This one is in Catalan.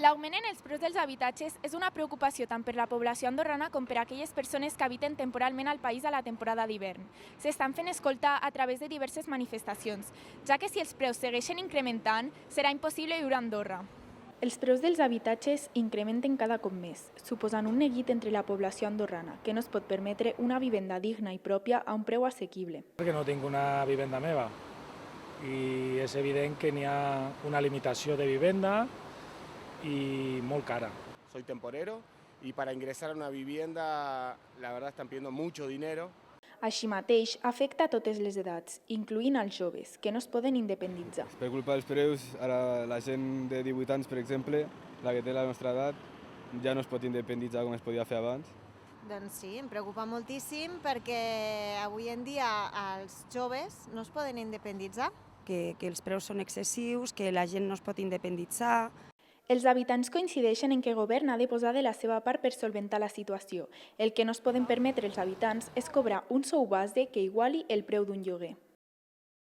L'augment en els preus dels habitatges és una preocupació tant per la població andorrana com per aquelles persones que habiten temporalment al país a la temporada d'hivern. S'estan fent escoltar a través de diverses manifestacions, ja que si els preus segueixen incrementant, serà impossible viure a Andorra. Els preus dels habitatges incrementen cada cop més, suposant un neguit entre la població andorrana, que no es pot permetre una vivenda digna i pròpia a un preu assequible. Perquè no tinc una vivenda meva i és evident que n'hi ha una limitació de vivenda y muy cara. Soy temporero y para ingresar a una vivienda, la verdad, están pidiendo mucho dinero. Així mateix, afecta a totes les edats, incloent els joves, que no es poden independitzar. Per culpa dels preus, ara la gent de 18 anys, per exemple, la que té la nostra edat, ja no es pot independitzar com es podia fer abans. Doncs sí, em preocupa moltíssim perquè avui en dia els joves no es poden independitzar. Que els preus són excessius, que la gent no es pot independitzar. Els habitants coincideixen en que el govern ha de posar de la seva part per solventar la situació. El que no es poden permetre els habitants és cobrar un sou base que iguali el preu d'un lloguer.